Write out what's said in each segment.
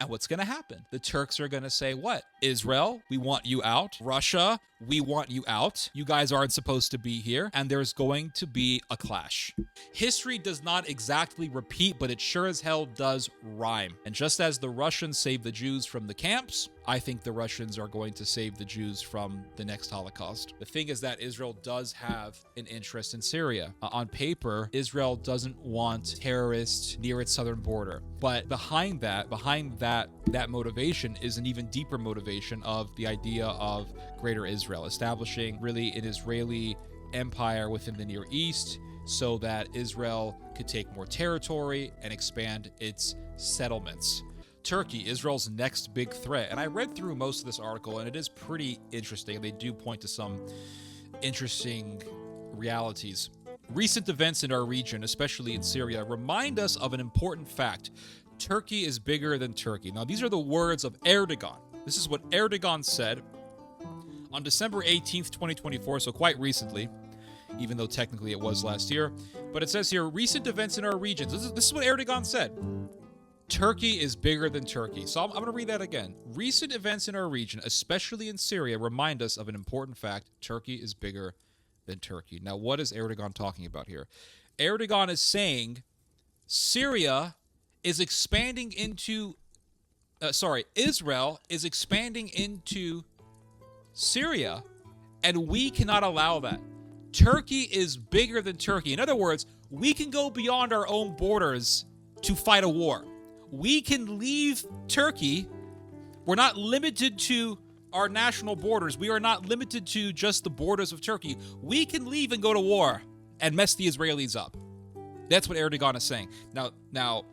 And what's going to happen? The Turks are going to say, what? Israel, we want you out. Russia, we want you out. You guys aren't supposed to be here. And there's going to be a clash. History does not exactly repeat, but it sure as hell does rhyme. And just as the Russians saved the Jews from the camps, I think the Russians are going to save the Jews from the next Holocaust. The thing is that Israel does have an interest in Syria. On paper, Israel doesn't want terrorists near its southern border. But behind that motivation is an even deeper motivation of the idea of Greater Israel, establishing really an Israeli empire within the Near East so that Israel could take more territory and expand its settlements. Turkey, Israel's next big threat. And I read through most of this article, and it is pretty interesting. They do point to some interesting realities. Recent events in our region, especially in Syria, remind us of an important fact. Turkey is bigger than Turkey. Now, these are the words of Erdogan. This is what Erdogan said on December 18th, 2024, so quite recently, even though technically it was last year. But it says here, recent events in our region. This is what Erdogan said. Turkey is bigger than Turkey. So I'm going to read that again. Recent events in our region, especially in Syria, remind us of an important fact. Turkey is bigger than Turkey. Now, what is Erdogan talking about here? Erdogan is saying Syria is expanding into... Israel is expanding into Syria, and we cannot allow that. Turkey is bigger than Turkey. In other words, we can go beyond our own borders to fight a war. We can leave Turkey. We're not limited to our national borders. We are not limited to just the borders of Turkey. We can leave and go to war and mess the Israelis up. That's what Erdogan is saying. Now,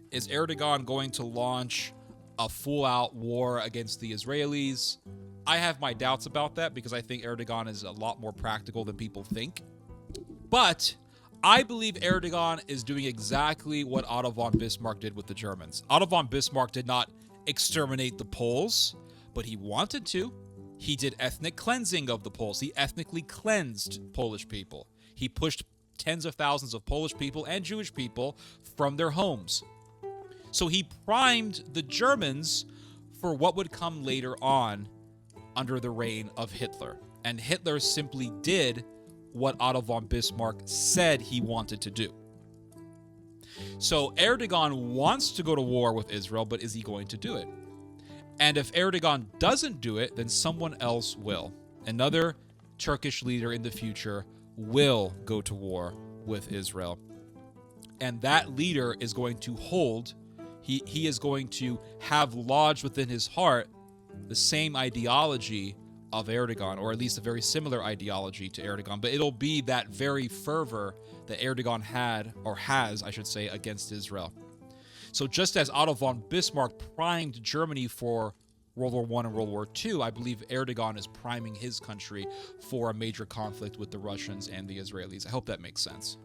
is Erdogan going to launch a full-out war against the Israelis? I have my doubts about that because I think Erdogan is a lot more practical than people think. But I believe Erdogan is doing exactly what Otto von Bismarck did with the Germans. Otto von Bismarck did not exterminate the Poles, but he wanted to. He did ethnic cleansing of the Poles. He ethnically cleansed Polish people. He pushed tens of thousands of Polish people and Jewish people from their homes. So he primed the Germans for what would come later on under the reign of Hitler. And Hitler simply did what Otto von Bismarck said he wanted to do. So Erdogan wants to go to war with Israel, but is he going to do it? And if Erdogan doesn't do it, then someone else will. Another Turkish leader in the future will go to war with Israel. And that leader is going to hold, he is going to have lodged within his heart the same ideology of Erdogan, or at least a very similar ideology to Erdogan, but it'll be that very fervor that Erdogan had, or has, I should say, against Israel. So just as Otto von Bismarck primed Germany for World War I and World War II, I believe Erdogan is priming his country for a major conflict with the Russians and the Israelis. I hope that makes sense.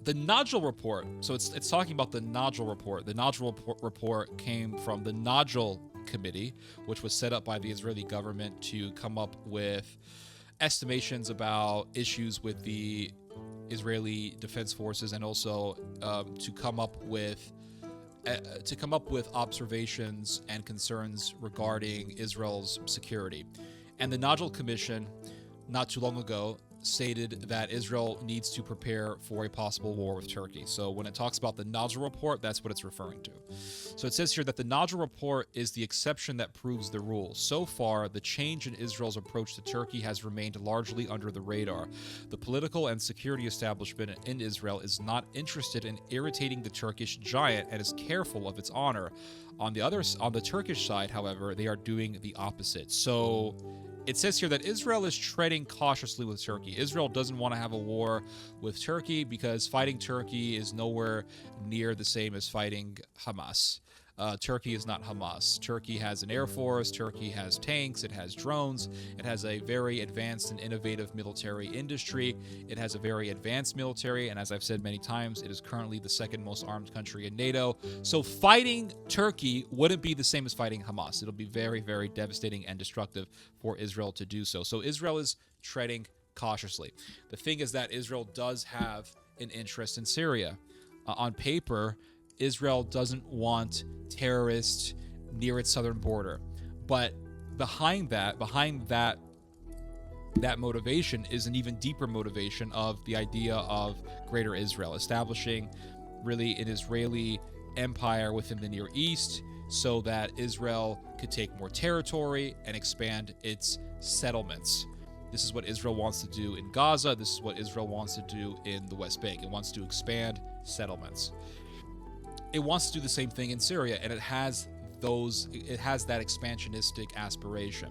The Nodule report, so it's talking about the Nodule report. The Nodule report came from the Nodule Committee, which was set up by the Israeli government to come up with estimations about issues with the Israeli Defense Forces, and also to come up with observations and concerns regarding Israel's security. And the Nodule Commission, not too long ago, stated that Israel needs to prepare for a possible war with Turkey. So when it talks about the Nodule report, that's what it's referring to. So it says here that the Nodule report is the exception that proves the rule. So far, the change in Israel's approach to Turkey has remained largely under the radar. The political and security establishment in Israel is not interested in irritating the Turkish giant and is careful of its honor. On the Turkish side, however, they are doing the opposite. So it says here that Israel is treading cautiously with Turkey. Israel doesn't want to have a war with Turkey because fighting Turkey is nowhere near the same as fighting Hamas. Turkey is not Hamas. Turkey has an air force. Turkey has tanks. It has drones. It has a very advanced and innovative military industry. It has a very advanced military, and as I've said many times, it is currently the second most armed country in NATO. So fighting Turkey wouldn't be the same as fighting Hamas. It'll be very, very devastating and destructive for Israel to do so. So Israel is treading cautiously. The thing is that Israel does have an interest in Syria. On paper, Israel doesn't want terrorists near its southern border. But behind that motivation is an even deeper motivation of the idea of Greater Israel, establishing really an Israeli empire within the Near East so that Israel could take more territory and expand its settlements. This is what Israel wants to do in Gaza. This is what Israel wants to do in the West Bank. It wants to expand settlements. It wants to do the same thing in Syria, and it has that expansionistic aspiration.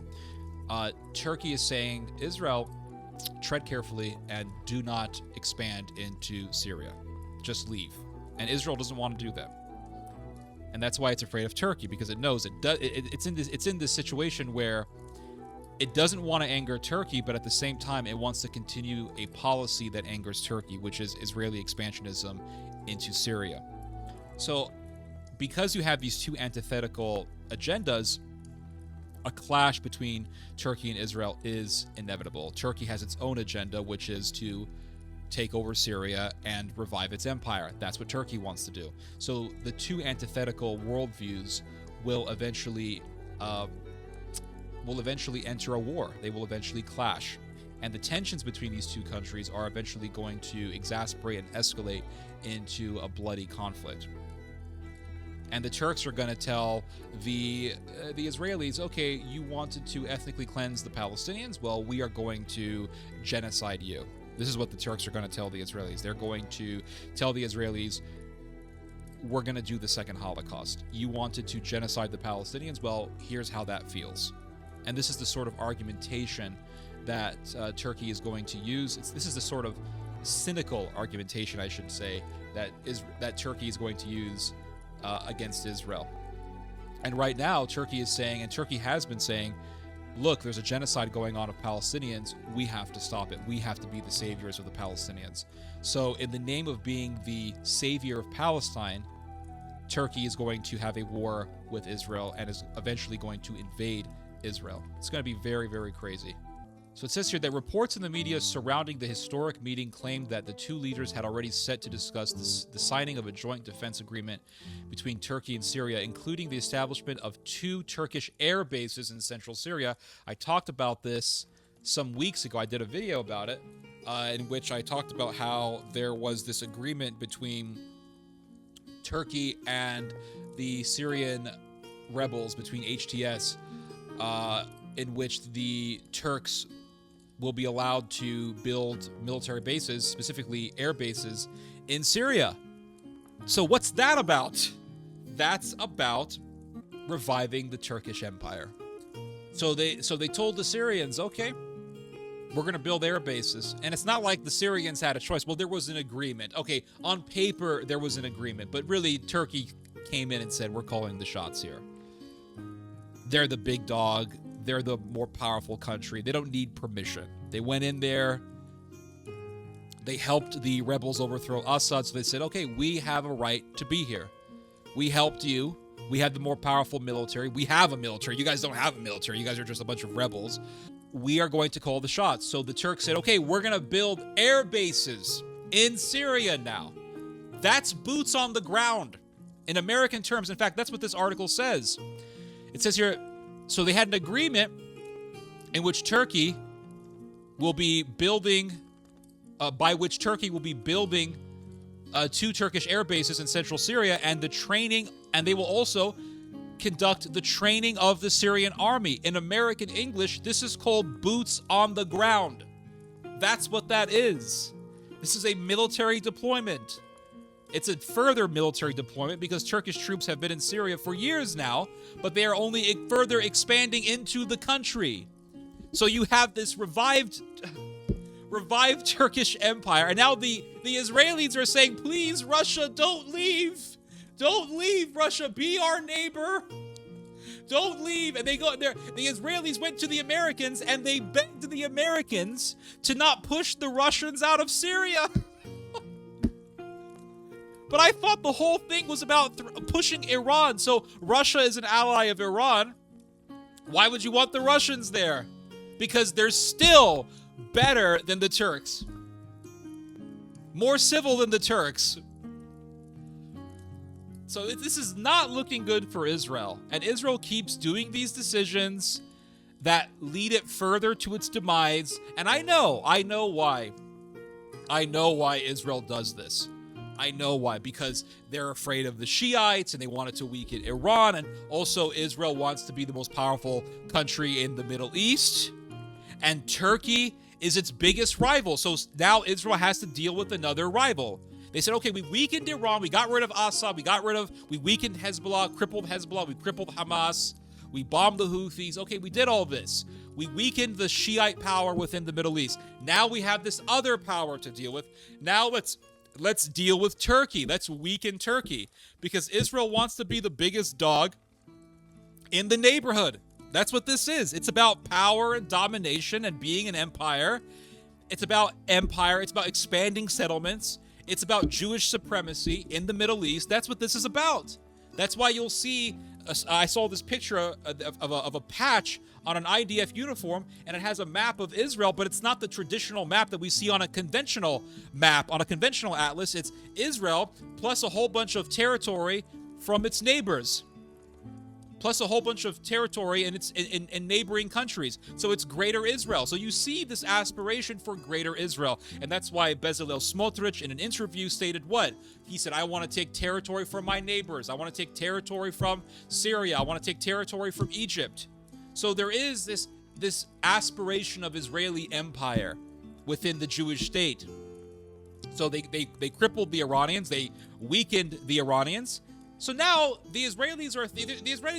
Turkey is saying, Israel, tread carefully and do not expand into Syria. Just leave. And Israel doesn't want to do that. And that's why it's afraid of Turkey, because it knows it's in this situation where it doesn't want to anger Turkey, but at the same time it wants to continue a policy that angers Turkey, which is Israeli expansionism into Syria. So because you have these two antithetical agendas, a clash between Turkey and Israel is inevitable. Turkey has its own agenda, which is to take over Syria and revive its empire. That's what Turkey wants to do. So the two antithetical worldviews will eventually enter a war. They will eventually clash. And the tensions between these two countries are eventually going to exasperate and escalate into a bloody conflict. And the Turks are going to tell the Israelis, okay, you wanted to ethnically cleanse the Palestinians? Well, we are going to genocide you. This is what the Turks are going to tell the Israelis. They're going to tell the Israelis, we're going to do the second Holocaust. You wanted to genocide the Palestinians? Well, here's how that feels. And this is the sort of argumentation that Turkey is going to use. This is the sort of cynical argumentation, I should say, that Turkey is going to use against Israel. And right now, Turkey is saying, and Turkey has been saying, look, there's a genocide going on of Palestinians. We have to stop it. We have to be the saviors of the Palestinians. So in the name of being the savior of Palestine, Turkey is going to have a war with Israel and is eventually going to invade Israel. It's going to be very, very crazy. So it says here that reports in the media surrounding the historic meeting claimed that the two leaders had already set to discuss the signing of a joint defense agreement between Turkey and Syria, including the establishment of 2 Turkish air bases in central Syria. I talked about this some weeks ago. I did a video about it in which I talked about how there was this agreement between Turkey and the Syrian rebels, between HTS, in which the Turks will be allowed to build military bases, specifically air bases, in Syria. So what's that about? That's about reviving the Turkish Empire. So they told the Syrians, okay, we're going to build air bases. And it's not like the Syrians had a choice. Well, there was an agreement. Okay, on paper, there was an agreement. But really, Turkey came in and said, we're calling the shots here. They're the big dog. They're the more powerful country. They don't need permission. They went in there. They helped the rebels overthrow Assad. So they said, okay, we have a right to be here. We helped you. We had the more powerful military. We have a military. You guys don't have a military. You guys are just a bunch of rebels. We are going to call the shots. So the Turks said, okay, we're going to build air bases in Syria now. That's boots on the ground in American terms. In fact, that's what this article says. It says here, so they had an agreement in which Turkey will be building, by which Turkey will be building 2 Turkish air bases in central Syria, and the training, and they will also conduct the training of the Syrian army. In American English, this is called boots on the ground. That's what that is. This is a military deployment. It's a further military deployment because Turkish troops have been in Syria for years now, but they are only further expanding into the country. So you have this revived Turkish empire, and now the Israelis are saying, please, Russia, don't leave. Don't leave, Russia. Be our neighbor. Don't leave. And they go there. The Israelis went to the Americans and they begged the Americans to not push the Russians out of Syria. But I thought the whole thing was about pushing Iran. So Russia is an ally of Iran. Why would you want the Russians there? Because they're still better than the Turks. More civil than the Turks. So this is not looking good for Israel. And Israel keeps doing these decisions that lead it further to its demise. And I know why. I know why Israel does this. I know why. Because they're afraid of the Shiites and they wanted to weaken Iran. And also Israel wants to be the most powerful country in the Middle East. And Turkey is its biggest rival. So now Israel has to deal with another rival. They said, okay, we weakened Iran, we got rid of Assad, we weakened Hezbollah, we crippled Hamas, we bombed the Houthis. Okay, we did all this. We weakened the Shiite power within the Middle East. Now we have this other power to deal with. Now let's deal with Turkey. Let's weaken Turkey. Because Israel wants to be the biggest dog in the neighborhood. That's what this is. It's about power and domination and being an empire. It's about empire. It's about expanding settlements. It's about Jewish supremacy in the Middle East. That's what this is about. That's why you'll see, I saw this picture of a patch on an IDF uniform, and it has a map of Israel, but it's not the traditional map that we see on a conventional map, on a conventional atlas. It's Israel plus a whole bunch of territory from its neighbors, plus a whole bunch of territory in neighboring countries. So it's Greater Israel. So you see this aspiration for Greater Israel. And that's why Bezalel Smotrich in an interview stated what? He said, I want to take territory from my neighbors. I want to take territory from Syria. I want to take territory from Egypt. So there is this aspiration of Israeli empire within the Jewish state. So they crippled the Iranians. They weakened the Iranians. So now the Israelis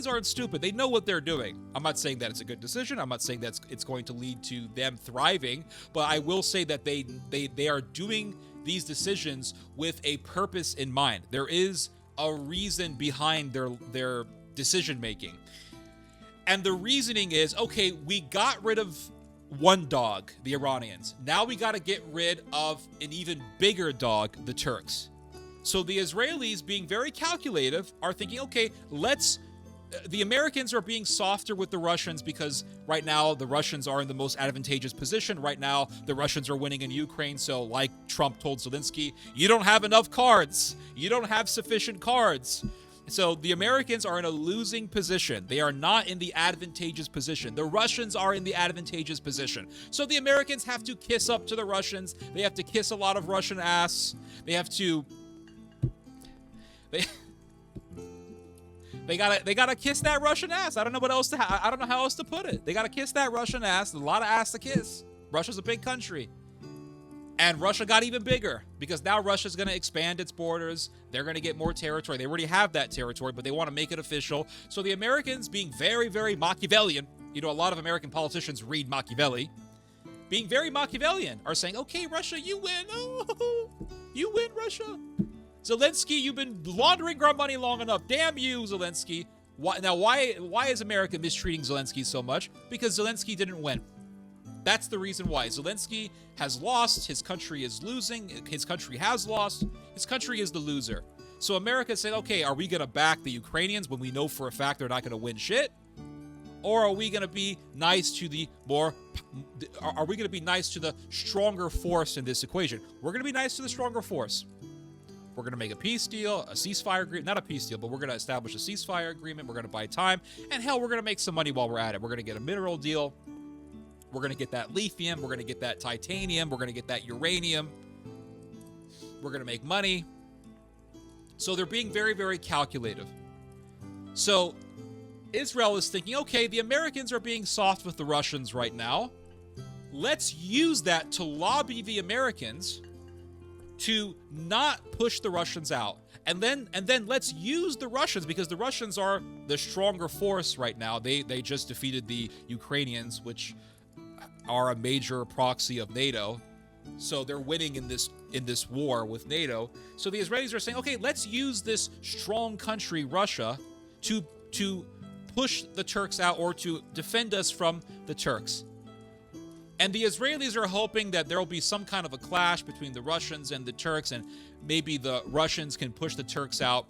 aren't stupid. They know what they're doing. I'm not saying that it's a good decision. I'm not saying that it's going to lead to them thriving, but I will say that they are doing these decisions with a purpose in mind. There is a reason behind their decision making. And the reasoning is, okay, we got rid of one dog, the Iranians. Now we got to get rid of an even bigger dog, the Turks. So the Israelis, being very calculative, are thinking, okay, the Americans are being softer with the Russians because right now the Russians are in the most advantageous position. Right now, the Russians are winning in Ukraine. So like Trump told Zelensky, you don't have enough cards. You don't have sufficient cards. So the Americans are in a losing position. They are not in the advantageous position. The Russians are in the advantageous position. So the Americans have to kiss up to the Russians. They have to kiss a lot of Russian ass. They have to... They gotta kiss that Russian ass. I don't know what else I don't know how else to put it. They gotta kiss that Russian ass. There's a lot of ass to kiss. Russia's a big country. And Russia got even bigger because now Russia's gonna expand its borders. They're gonna get more territory. They already have that territory, but they want to make it official. So the Americans, being very, very Machiavellian, a lot of American politicians read Machiavelli, being very Machiavellian, are saying, okay, Russia, you win. Oh, you win, Russia. Zelensky, you've been laundering our money long enough. Damn you, Zelensky. Why is America mistreating Zelensky so much? Because Zelensky didn't win. That's the reason why. Zelensky has lost. His country is losing. His country has lost. His country is the loser. So America said, okay, are we going to back the Ukrainians when we know for a fact they're not going to win shit? Or are we going to be nice to the stronger force in this equation? We're going to be nice to the stronger force. We're going to make a peace deal, a ceasefire agreement, not a peace deal, but we're going to establish a ceasefire agreement. We're going to buy time. And hell, we're going to make some money while we're at it. We're going to get a mineral deal. We're going to get that lithium. We're going to get that titanium. We're going to get that uranium. We're going to make money. So they're being very, very calculative. So Israel is thinking, okay, the Americans are being soft with the Russians right now. Let's use that to lobby the Americans to not push the Russians out. And then let's use the Russians, because the Russians are the stronger force right now. They just defeated the Ukrainians, which are a major proxy of NATO. So they're winning in this war with NATO. So the Israelis are saying, okay, let's use this strong country, Russia, to push the Turks out or to defend us from the Turks. And the Israelis are hoping that there will be some kind of a clash between the Russians and the Turks, and maybe the Russians can push the Turks out.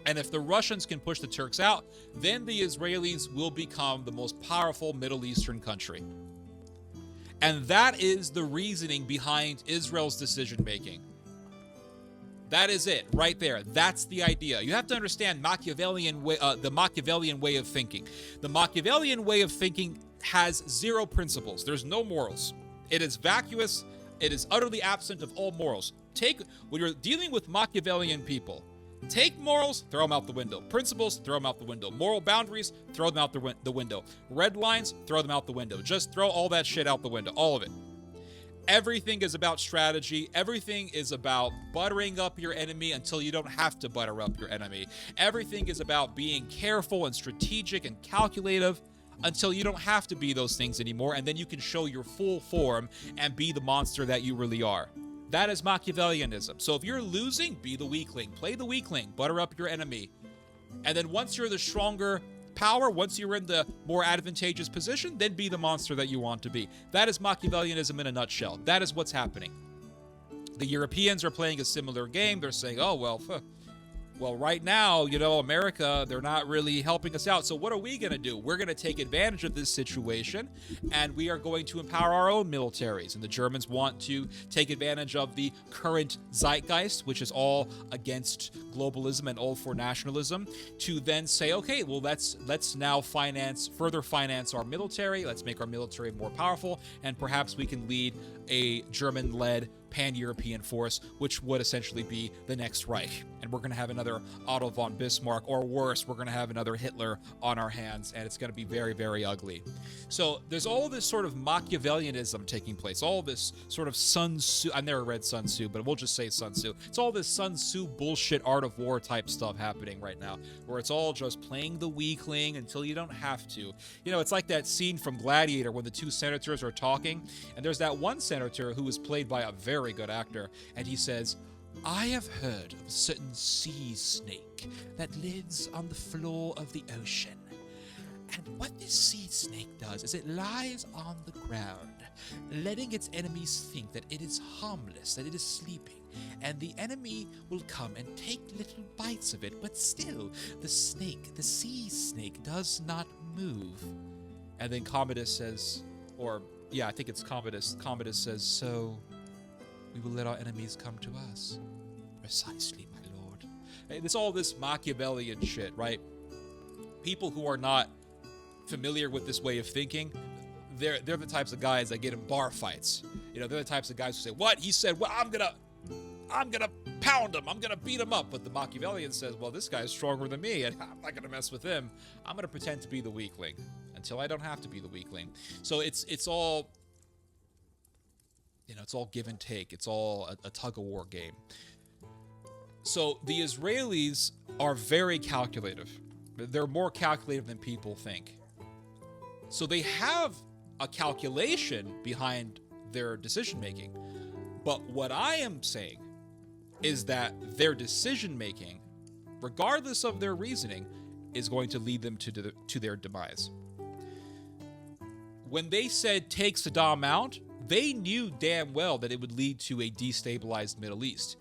And if the Russians can push the Turks out, then the Israelis will become the most powerful Middle Eastern country. And that is the reasoning behind Israel's decision-making. That is it, right there. That's the idea. You have to understand the Machiavellian way of thinking. The Machiavellian way of thinking has zero principles. There's no morals. It is vacuous. It is utterly absent of all morals. When you're dealing with Machiavellian people, take morals, throw them out the window. Principles, throw them out the window. Moral boundaries, throw them out the window. Red lines, throw them out the window. Just throw all that shit out the window. All of it. Everything is about strategy. Everything is about buttering up your enemy until you don't have to butter up your enemy. Everything is about being careful and strategic and calculative until you don't have to be those things anymore, and then you can show your full form and be the monster that you really are. That is Machiavellianism. So if you're losing, be the weakling. Play the weakling. Butter up your enemy. And then once you're the stronger power, once you're in the more advantageous position, then be the monster that you want to be. That is Machiavellianism in a nutshell. That is what's happening. The Europeans are playing a similar game. They're saying, oh, well, right now, America, they're not really helping us out. So what are we going to do? We're going to take advantage of this situation, and we are going to empower our own militaries. And the Germans want to take advantage of the current zeitgeist, which is all against globalism and all for nationalism, to then say, okay, well, let's now further finance our military. Let's make our military more powerful, and perhaps we can lead a German-led pan-European force, which would essentially be the next Reich. And we're going to have another Otto von Bismarck, or worse, we're going to have another Hitler on our hands, and it's going to be very, very ugly. So there's all this sort of Machiavellianism taking place, all this sort of Sun Tzu, I've never read Sun Tzu, but we'll just say Sun Tzu. It's all this Sun Tzu bullshit art of war type stuff happening right now, where it's all just playing the weakling until you don't have to. It's like that scene from Gladiator when the two senators are talking, and there's that one senator who is played by a very good actor, and he says, I have heard of a certain sea snake that lives on the floor of the ocean. And what this sea snake does is it lies on the ground, letting its enemies think that it is harmless, that it is sleeping. And the enemy will come and take little bites of it, but still, the sea snake, does not move. And then Commodus says, I think it's Commodus. Commodus says, so we will let our enemies come to us. Precisely, my lord. It's all this Machiavellian shit, right? People who are not familiar with this way of thinking, they're the types of guys that get in bar fights. They're the types of guys who say, what? He said, well, I'm gonna pound him. I'm gonna beat him up. But the Machiavellian says, well, this guy's stronger than me, and I'm not gonna mess with him. I'm gonna pretend to be the weakling until I don't have to be the weakling. So it's all... it's all give and take. It's all a tug-of-war game. So the Israelis are very calculative. They're more calculative than people think. So they have a calculation behind their decision-making. But what I am saying is that their decision-making, regardless of their reasoning, is going to lead them to their demise. When they said take Saddam out, they knew damn well that it would lead to a destabilized Middle East.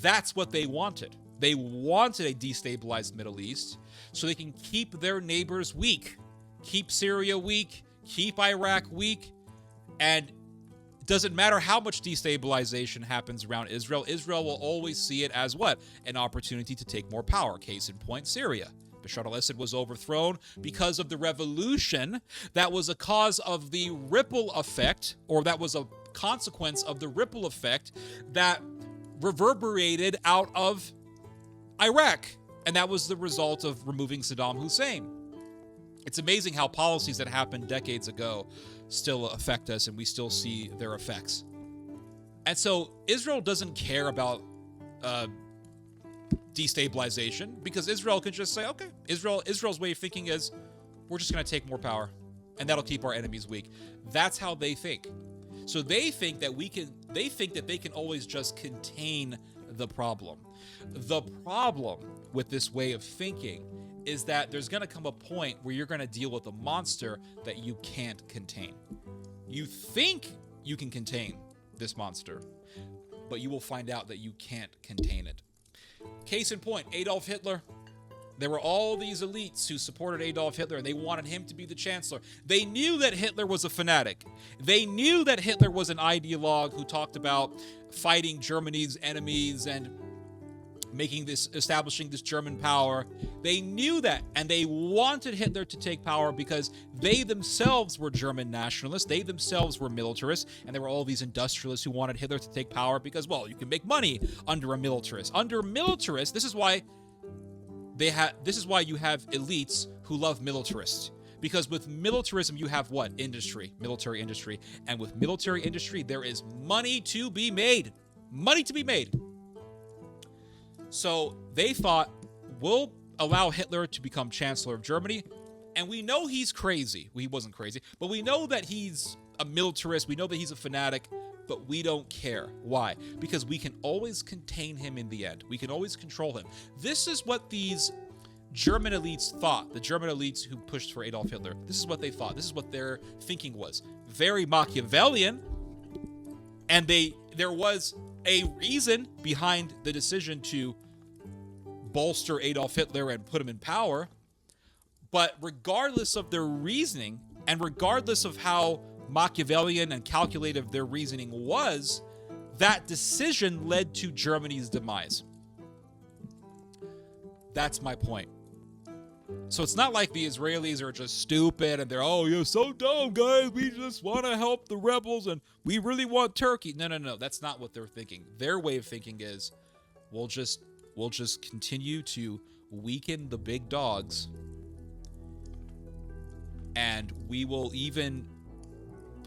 That's what they wanted. They wanted a destabilized Middle East so they can keep their neighbors weak. Keep Syria weak, keep Iraq weak, and it doesn't matter how much destabilization happens around Israel. Israel will always see it as what? An opportunity to take more power. Case in point, Syria. Bashar al-Assad was overthrown because of the revolution that was a cause of the ripple effect, or that was a consequence of the ripple effect that reverberated out of Iraq. And that was the result of removing Saddam Hussein. It's amazing how policies that happened decades ago still affect us, and we still see their effects. And so Israel doesn't care about destabilization, because Israel can just say, okay, Israel's way of thinking is, we're just going to take more power, and that'll keep our enemies weak. That's how they think. So they think that they can always just contain the problem. The problem with this way of thinking is that there's going to come a point where you're going to deal with a monster that you can't contain. You think you can contain this monster, but you will find out that you can't contain it. Case in point, Adolf Hitler. There were all these elites who supported Adolf Hitler, and they wanted him to be the chancellor. They knew that Hitler was a fanatic. They knew that Hitler was an ideologue who talked about fighting Germany's enemies and establishing this German power. They knew that, and they wanted Hitler to take power because they themselves were German nationalists. They themselves were militarists, and there were all these industrialists who wanted Hitler to take power because, well, you can make money under a militarist. Under militarists, this is why you have elites who love militarists. Because with militarism, you have what? Industry, military industry. And with military industry, there is money to be made. Money to be made. So they thought, we'll allow Hitler to become Chancellor of Germany. And we know he's crazy. Well, he wasn't crazy, but we know that he's a militarist. We know that he's a fanatic, but we don't care. Why? Because we can always contain him in the end. We can always control him. This is what these German elites thought, the German elites who pushed for Adolf Hitler. This is what they thought. This is what their thinking was. Very Machiavellian. And there was a reason behind the decision to bolster Adolf Hitler and put him in power. But regardless of their reasoning, and regardless of how Machiavellian and calculative their reasoning was, that decision led to Germany's demise. That's my point. So it's not like the Israelis are just stupid and they're, oh, you're so dumb, guys. We just want to help the rebels and we really want Turkey. No. That's not what they're thinking. Their way of thinking is, we'll just continue to weaken the big dogs, and we will even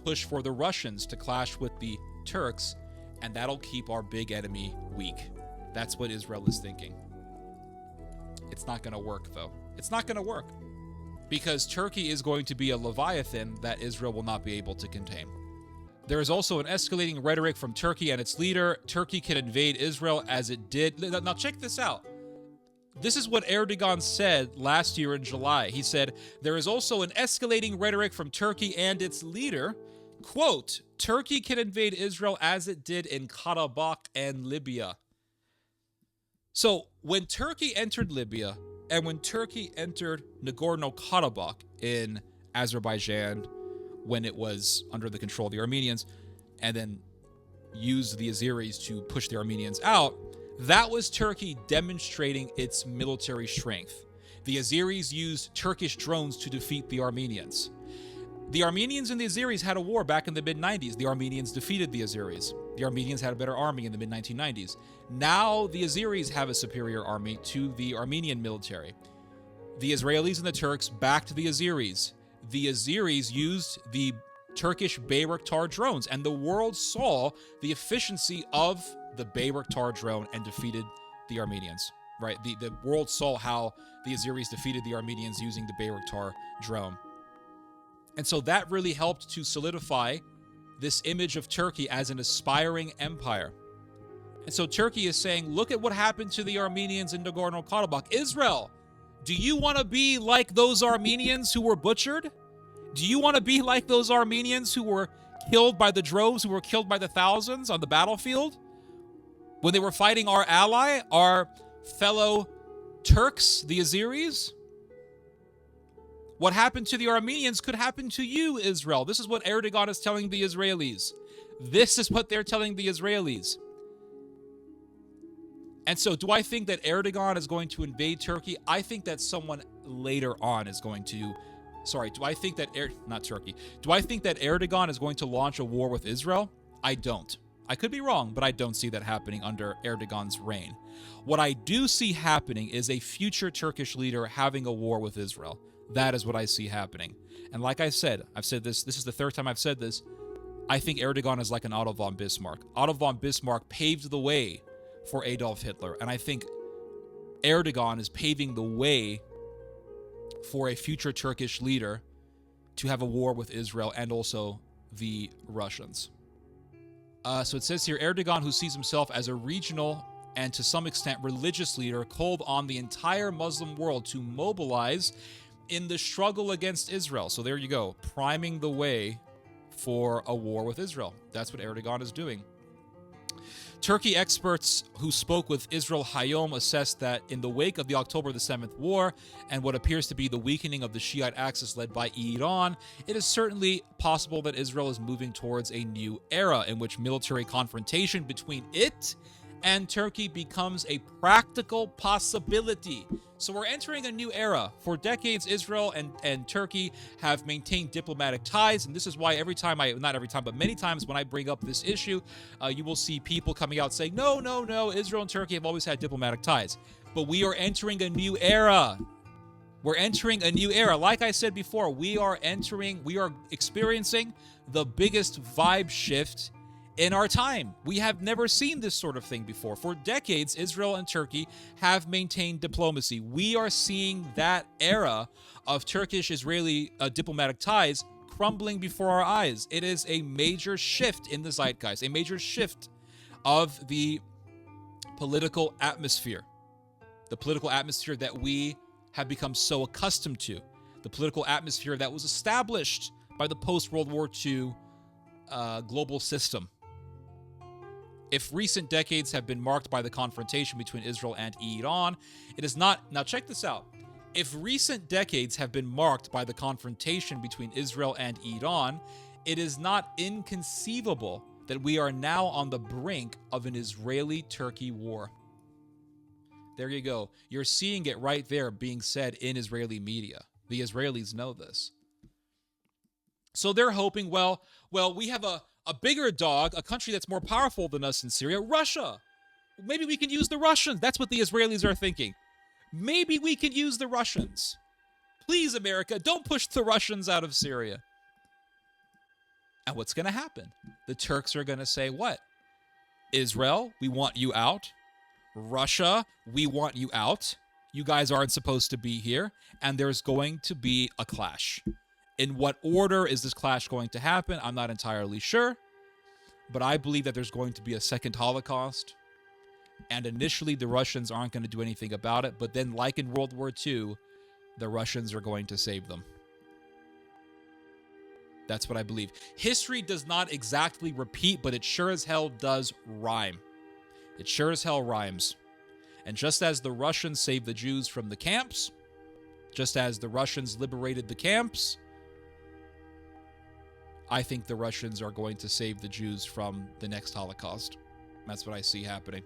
push for the Russians to clash with the Turks, and that'll keep our big enemy weak. That's what Israel is thinking. It's not going to work, though. It's not going to work, because Turkey is going to be a Leviathan that Israel will not be able to contain. There is also an escalating rhetoric from Turkey and its leader. Turkey can invade Israel as it did. Now check this out. This is what Erdogan said last year in July. He said, there is also an escalating rhetoric from Turkey and its leader. Quote, Turkey can invade Israel as it did in Karabakh and Libya. So when Turkey entered Libya and when Turkey entered Nagorno-Karabakh in Azerbaijan, when it was under the control of the Armenians, and then used the Azeris to push the Armenians out, that was Turkey demonstrating its military strength. The Azeris used Turkish drones to defeat the Armenians. The Armenians and the Azeris had a war back in the mid-90s. The Armenians defeated the Azeris. The Armenians had a better army in the mid-1990s. Now the Azeris have a superior army to the Armenian military. The Israelis and the Turks backed the Azeris. The Azeris used the Turkish Bayraktar drones, and the world saw the efficiency of the Bayraktar drone and defeated the Armenians, right? The world saw how the Azeris defeated the Armenians using the Bayraktar drone. And so that really helped to solidify this image of Turkey as an aspiring empire. And so Turkey is saying, look at what happened to the Armenians in Nagorno-Karabakh. Israel, do you want to be like those Armenians who were butchered? Do you want to be like those Armenians who were killed by the droves, who were killed by the thousands on the battlefield? When they were fighting our ally, our fellow Turks, the Azeris? What happened to the Armenians could happen to you, Israel. This is what Erdogan is telling the Israelis. This is what they're telling the Israelis. And so do I think that Erdogan is going to invade Turkey? I think that someone later on is going to... do I think that... not Turkey. Do I think that Erdogan is going to launch a war with Israel? I don't. I could be wrong, but I don't see that happening under Erdogan's reign. What I do see happening is a future Turkish leader having a war with Israel. That is what I see happening. And like I said, I've said this is the third time I've said this, I think Erdogan is like an Otto von Bismarck. Otto von Bismarck paved the way for Adolf Hitler, and I think Erdogan is paving the way for a future Turkish leader to have a war with Israel and also the Russians. So it says here, Erdogan, who sees himself as a regional and to some extent religious leader, called on the entire Muslim world to mobilize in the struggle against Israel. So there you go, priming the way for a war with Israel. That's what Erdogan is doing. Turkey experts who spoke with Israel Hayom assessed that in the wake of the October the 7th war and what appears to be the weakening of the Shiite axis led by Iran, it is certainly possible that Israel is moving towards a new era in which military confrontation between it and Turkey becomes a practical possibility. So we're entering a new era. For decades, Israel and Turkey have maintained diplomatic ties, and this is why not every time, but many times when I bring up this issue, you will see people coming out saying, no, Israel and Turkey have always had diplomatic ties. But we are entering a new era. We're entering a new era. Like I said before, we are experiencing the biggest vibe shift in our time. We have never seen this sort of thing before. For decades, Israel and Turkey have maintained diplomacy. We are seeing that era of Turkish-Israeli diplomatic ties crumbling before our eyes. It is a major shift in the zeitgeist, a major shift of the political atmosphere. The political atmosphere that we have become so accustomed to. The political atmosphere that was established by the post-World War II global system. If recent decades have been marked by the confrontation between Israel and Iran, it is not... Now check this out. If recent decades have been marked by the confrontation between Israel and Iran, it is not inconceivable that we are now on the brink of an Israeli-Turkey war. There you go. You're seeing it right there being said in Israeli media. The Israelis know this. So they're hoping, well, we have a bigger dog, a country that's more powerful than us in Syria, Russia. Maybe we can use the Russians. That's what the Israelis are thinking. Maybe we can use the Russians. Please, America, don't push the Russians out of Syria. And what's going to happen? The Turks are going to say, what? Israel, we want you out. Russia, we want you out. You guys aren't supposed to be here. And there's going to be a clash. In what order is this clash going to happen? I'm not entirely sure. But I believe that there's going to be a second Holocaust. And initially, the Russians aren't going to do anything about it. But then, like in World War II, the Russians are going to save them. That's what I believe. History does not exactly repeat, but it sure as hell does rhyme. It sure as hell rhymes. And just as the Russians saved the Jews from the camps, just as the Russians liberated the camps, I think the Russians are going to save the Jews from the next Holocaust. That's what I see happening.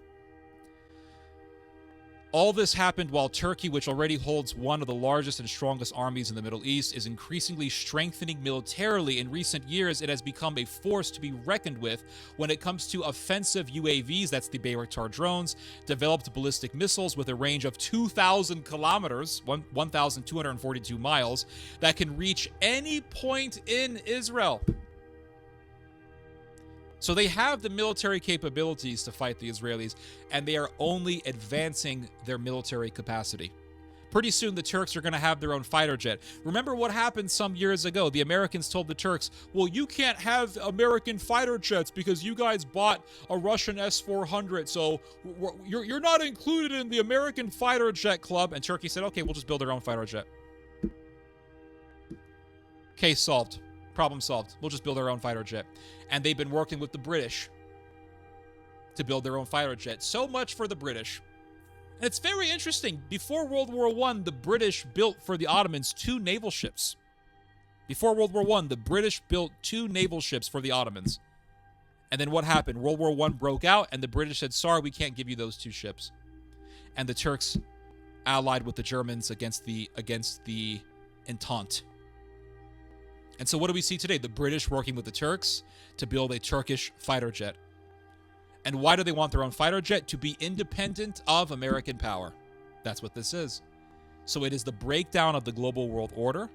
All this happened while Turkey, which already holds one of the largest and strongest armies in the Middle East, is increasingly strengthening militarily. In recent years, it has become a force to be reckoned with when it comes to offensive UAVs, that's the Bayraktar drones, developed ballistic missiles with a range of 2,000 kilometers, 1,242 miles, that can reach any point in Israel. So they have the military capabilities to fight the Israelis, and they are only advancing their military capacity. Pretty soon, the Turks are going to have their own fighter jet. Remember what happened some years ago? The Americans told the Turks, well, you can't have American fighter jets because you guys bought a Russian S-400, so you're not included in the American fighter jet club. And Turkey said, okay, we'll just build our own fighter jet. Case solved. Problem solved. We'll just build our own fighter jet. And they've been working with the British to build their own fighter jet. So much for the British. And it's very interesting. Before World War I, the British built for the Ottomans 2 naval ships. Before World War I, the British built 2 naval ships for the Ottomans. And then what happened? World War I broke out, and the British said, sorry, we can't give you those 2 ships. And the Turks allied with the Germans against the Entente. And so what do we see today? The British working with the Turks to build a Turkish fighter jet. And why do they want their own fighter jet? To be independent of American power. That's what this is. So it is the breakdown of the global world order.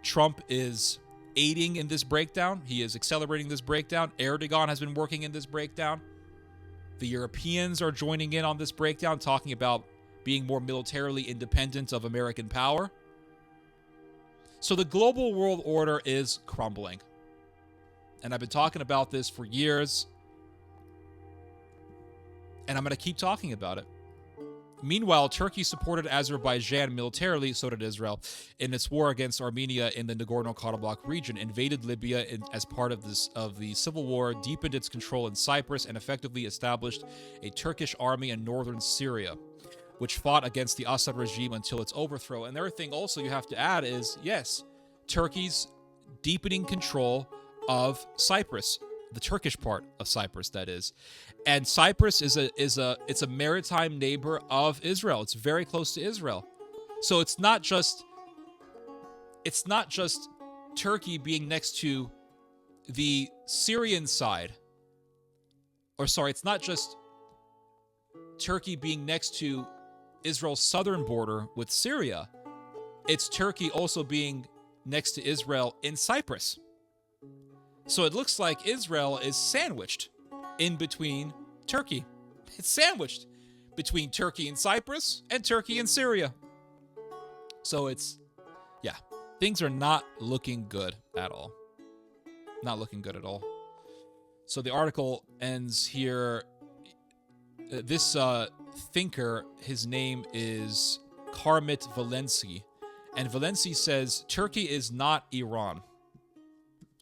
Trump is aiding in this breakdown. He is accelerating this breakdown. Erdogan has been working in this breakdown. The Europeans are joining in on this breakdown, talking about being more militarily independent of American power. So the global world order is crumbling. And I've been talking about this for years. And I'm going to keep talking about it. Meanwhile, Turkey supported Azerbaijan militarily, so did Israel, in its war against Armenia in the Nagorno-Karabakh region, invaded Libya as part of the civil war, deepened its control in Cyprus, and effectively established a Turkish army in northern Syria, which fought against the Assad regime until its overthrow. And the other thing also you have to add is, yes, Turkey's deepening control of Cyprus. the Turkish part of Cyprus, that is. And Cyprus is a maritime neighbor of Israel. It's very close to Israel. So it's not just Turkey being next to the Syrian side. Or sorry, it's not just Turkey being next to Israel's southern border with Syria. It's Turkey also being next to Israel in Cyprus. So it looks like Israel is sandwiched in between Turkey. It's sandwiched between Turkey and Cyprus and Turkey and Syria. So things are not looking good at all. Not looking good at all. So the article ends here. This thinker, his name is Karmit Valensi. And Valensi says, Turkey is not Iran.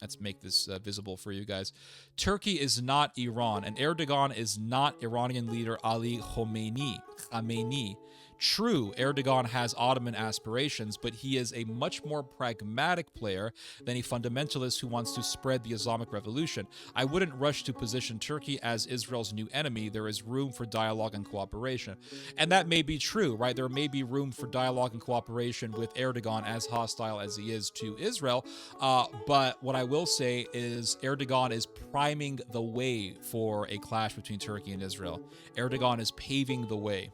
Let's make this visible for you guys. Turkey is not Iran, and Erdogan is not Iranian leader Ali Khamenei. True, Erdogan has Ottoman aspirations, but he is a much more pragmatic player than a fundamentalist who wants to spread the Islamic revolution. I wouldn't rush to position Turkey as Israel's new enemy. There is room for dialogue and cooperation. And that may be true, right? There may be room for dialogue and cooperation with Erdogan, as hostile as he is to Israel. But what I will say is Erdogan is priming the way for a clash between Turkey and Israel. Erdogan is paving the way.